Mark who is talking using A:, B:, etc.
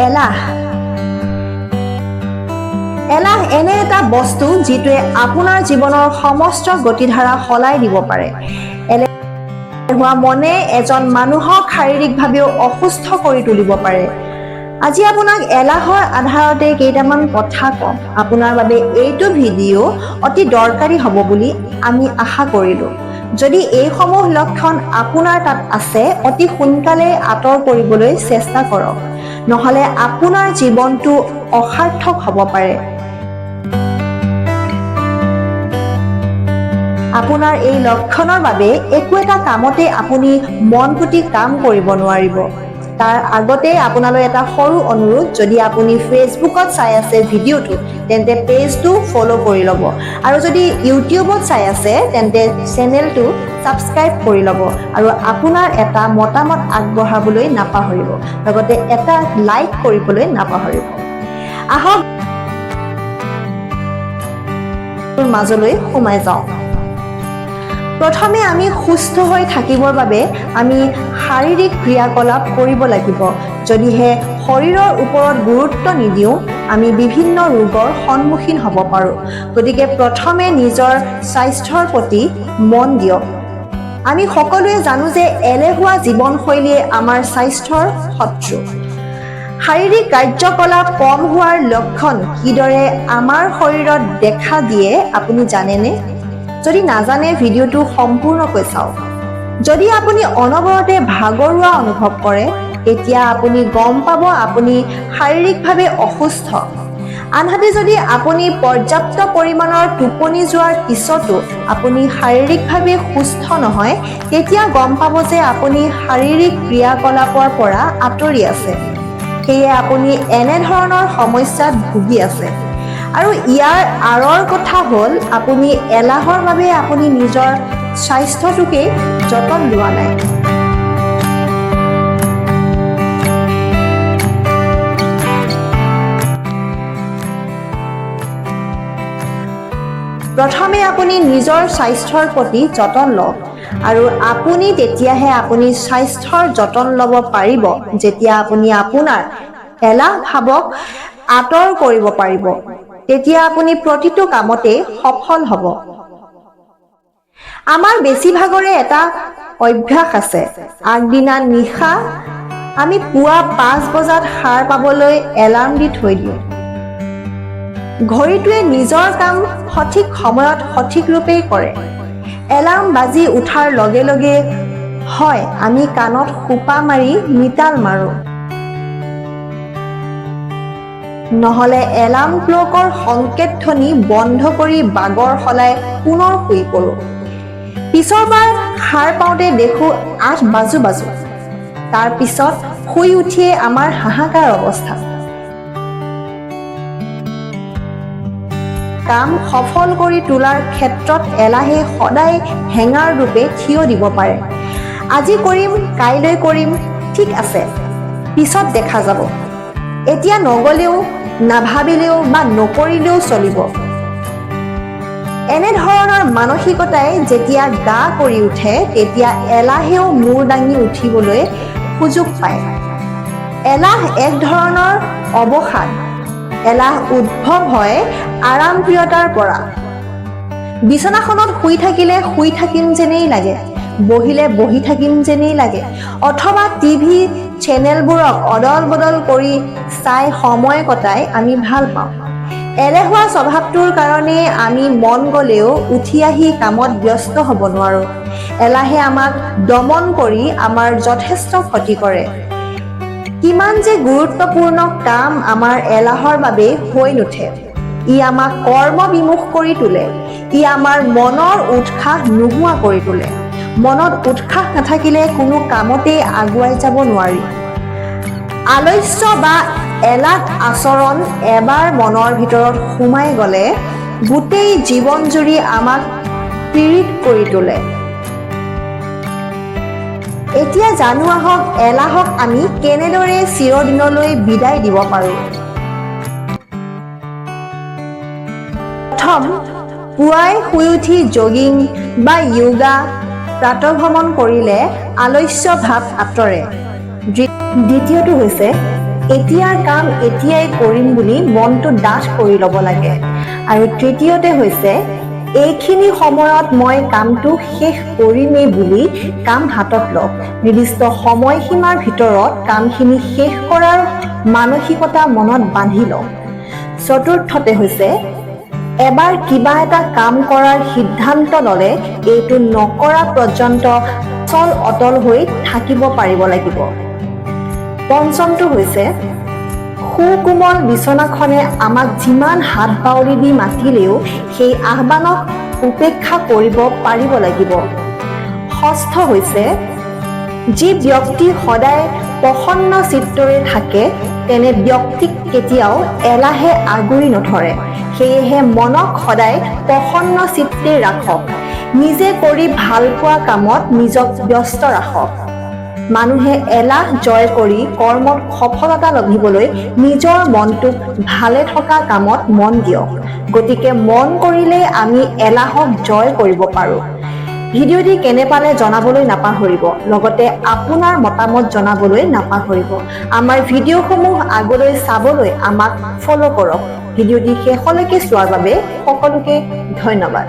A: এলাহ এলাহ এনে এটা বস্তু যিটোৱে আপোনাৰ জীৱনৰ সমস্ত গতিধাৰা সলাই দিব পাৰে। এলেহুৱা মনে এজন মানুহক শাৰীৰিকভাৱেও অসুস্থ কৰি তুলিব পাৰে। আজি আপোনাক এলাহৰ আধাৰতে কেইটামান কথা কম। আপোনাৰ বাবে এইটো ভিডিঅ' অতি দৰকাৰী হ'ব বুলি আমি আশা কৰিলোঁ। যদি এইসমূহ লক্ষণ আপোনাৰ তাত আছে, অতি সোনকালে আঁতৰ কৰিবলৈ চেষ্টা কৰক, নহ'লে আপোনাৰ জীৱনটো অসাৰ্থক হ'ব পাৰে। আপোনাৰ এই লক্ষণৰ বাবে একো এটা কামতে আপুনি মন পুতি কাম কৰিব নোৱাৰিব। তাৰ আগতে আপোনালৈ এটা সৰু অনুৰোধ, যদি আপুনি ফেচবুকত চাই আছে ভিডিঅ'টো, তেন্তে পেজটো ফ'ল' কৰি ল'ব, আৰু যদি ইউটিউবত চাই আছে তেন্তে চেনেলটো ছাবস্ক্ৰাইব কৰি ল'ব, আৰু আপোনাৰ এটা মতামত আগবঢ়াবলৈ নাপাহৰিব, লগতে এটা লাইক কৰিবলৈ নাপাহৰিব। আহক মাজলৈ সোমাই যাওঁ। প্ৰথমে আমি সুস্থ হৈ থাকিবৰ বাবে আমি শাৰীৰিক ক্ৰিয়াকলাপ কৰিব লাগিব। যদিহে শৰীৰৰ ওপৰত গুৰুত্ব নিদিওঁ, আমি বিভিন্ন ৰোগৰ সন্মুখীন হ'ব পাৰোঁ। গতিকে প্ৰথমে নিজৰ স্বাস্থ্যৰ প্ৰতি মন দিয়ক। আমি সকলোৱে জানো যে এলেহুৱা জীৱনশৈলীয়ে আমাৰ স্বাস্থ্যৰ শত্ৰু। শাৰীৰিক কাৰ্যকলাপ কম হোৱাৰ লক্ষণ কিদৰে আমাৰ শৰীৰত দেখা দিয়ে আপুনি জানেনে? যদি নাজানে, ভিডিঅ'টো সম্পূৰ্ণকৈ চাওক। যদি আপুনি অনবৰতে ভাগৰুৱা অনুভৱ কৰে, তেতিয়া আপুনি গম পাব আপুনি শাৰীৰিকভাৱে অসুস্থ। আনহাতে যদি আপুনি পৰ্যাপ্ত পৰিমাণৰ টোপনি যোৱাৰ পিছতো আপুনি শাৰীৰিকভাৱে সুস্থ নহয়, তেতিয়া গম পাব যে আপুনি শাৰীৰিক ক্ৰিয়াকলাপৰ পৰা আঁতৰি আছে। সেয়ে আপুনি এনেধৰণৰ সমস্যাত ভুগি আছে। আৰু ইয়াৰ আঁৰৰ কথা হ'ল, আপুনি এলাহৰ বাবে আপুনি নিজৰ স্বাস্থ্যটোকেই যতন লোৱা নাই। প্ৰথমে আপুনি নিজৰ স্বাস্থ্যৰ প্ৰতি যতন লওক, আৰু আপুনি তেতিয়াহে আপুনি স্বাস্থ্যৰ যতন ল'ব পাৰিব যেতিয়া আপুনি আপোনাৰ এলাহ ভাৱক আঁতৰ কৰিব পাৰিব। তেতিয়া আপুনি প্ৰতিটো কামতে সফল হ'ব। আমাৰ বেছিভাগৰে এটা অভ্যাস আছে। আগদিনা নিশা আমি পুৱা 5 বজাত সাৰ পাবলৈ এলাৰ্ম দি থৈ দিওঁ। ঘড়ীটোৱে নিজৰ কাম সঠিক সময়ত সঠিক ৰূপেই কৰে। এলাৰ্ম বাজি উঠাৰ লগে লগে হয় আমি কাণত সোপা মাৰি মিটাল মাৰোঁ, নহ'লে এলাৰ্ম ক্লকৰ সংকেত ধ্বনি বন্ধ কৰি বাগৰ সলাই পুনৰ শুই পৰোঁ। পিছৰবাৰ সাৰ পাওঁতে দেখোঁ 8 বাজো। তাৰ পিছত শুই উঠিয়ে আমাৰ হাহাকাৰ অৱস্থা। কাম সফল কৰি তোলাৰ ক্ষেত্ৰত এলাহে সদায় হেঙাৰ ৰূপে থিয় দিব পাৰে। আজি কৰিম, কাইলৈ কৰিম, ঠিক আছে, পিছত দেখা যাব। এতিয়া নগ'লেও, নাভাবিলেও বা নকৰিলেও চলিব। এনেধৰণৰ মানসিকতাই যেতিয়া গা কৰি উঠে, তেতিয়া এলাহেও মূৰ দাঙি উঠিবলৈ সুযোগ পায়। এলাহ এক ধৰণৰ অৱসাদ। এলাহ উদ্ভৱ হয় আৰামপ্ৰিয়তাৰ পৰা। বিচনাখনত শুই থাকিলে শুই থাকিম যেনেই লাগে, বহিলে বহি থাকিম যেনেই লাগে, অথবা টিভি চেনেলবোৰক অদল বদল কৰি চাই সময় কটাই আমি ভাল পাওঁ। এলেহুৱা স্বভাৱটোৰ কাৰণে আমি মন গ'লেও উঠি আহি কামত ব্যস্ত হ'ব নোৱাৰোঁ। এলাহে আমাক দমন কৰি আমাৰ যথেষ্ট ক্ষতি কৰে। কিমান যে গুৰুত্বপূৰ্ণ কাম আমাৰ এলাহৰ বাবে হৈ নুঠে। ই আমাক কৰ্মবিমুখ কৰি তোলে। ই আমাৰ মনৰ উৎসাহ নোহোৱা কৰি তোলে। মনত উৎসাহ নাথাকিলে কোনো কামতেই আগুৱাই যাব নোৱাৰি। আলস্য বা এলাহ আচৰণ এবাৰ মনৰ ভিতৰত সোমাই গ'লে গোটেই জীৱন জুৰি আমাক পীড়িত কৰি তোলে। এতিয়া জানো আহক এলাহক আমি কেনেদৰে চিৰদিনলৈ বিদায় দিব পাৰোঁ। প্ৰথম, পুৱাই শুই উঠি জগিং বা য়োগা প্ৰাতঃভ্ৰমণ কৰিলে আলস্য ভাৱ আঁতৰে। দ্বিতীয়টো হৈছে এতিয়াৰ কাম এতিয়াই কৰিম বুলি মনটো ডাঠ কৰি ল'ব লাগে। আৰু তৃতীয়তে হৈছে এইখিনি সময়ত মই কামটো শেষ কৰিমেই বুলি কাম হাতত লওক। নিৰ্দিষ্ট সময়সীমাৰ ভিতৰত কামখিনি শেষ কৰাৰ মানসিকতা মনত বান্ধি লওক। চতুৰ্থতে হৈছে এবাৰ কিবা এটা কাম কৰাৰ সিদ্ধান্ত ল'লে এইটো নকৰা পৰ্যন্ত অচল অটল হৈ থাকিব পাৰিব লাগিব। পঞ্চমটো হৈছে সুকোমল বিচনাখনে আমাক যিমান হাত বাউলি দি মাতিলেও সেই আহ্বানক উপেক্ষা কৰিব পাৰিব লাগিব। ষষ্ঠ হৈছে যি ব্যক্তি সদায় প্ৰসন্ন চিত্তৰে থাকে তেনে ব্যক্তিক কেতিয়াও এলাহে আগুৰি নধৰে। সেয়েহে মনক সদায় প্ৰসন্ন চিত্তে ৰাখক। নিজে কৰি ভাল পোৱা কামত নিজক ব্যস্ত ৰাখক। মানুহে এলাহ জয় কৰি কৰ্মত সফলতা লভিবলৈ নিজৰ মনটোক ভালে থকা কামত মন দিয়ক। গতিকে মন কৰিলে আমি এলাহক জয় কৰিব পাৰোঁ। ভিডিঅ'টি কেনে পালে জনাবলৈ নাপাহৰিব। লগতে আপোনাৰ মতামত জনাবলৈ নাপাহৰিব। আমাৰ ভিডিঅ'সমূহ আগলৈ চাবলৈ আমাক ফ'ল' কৰক। ভিডিঅ'টি শেষলৈকে চোৱাৰ বাবে সকলোকে ধন্যবাদ।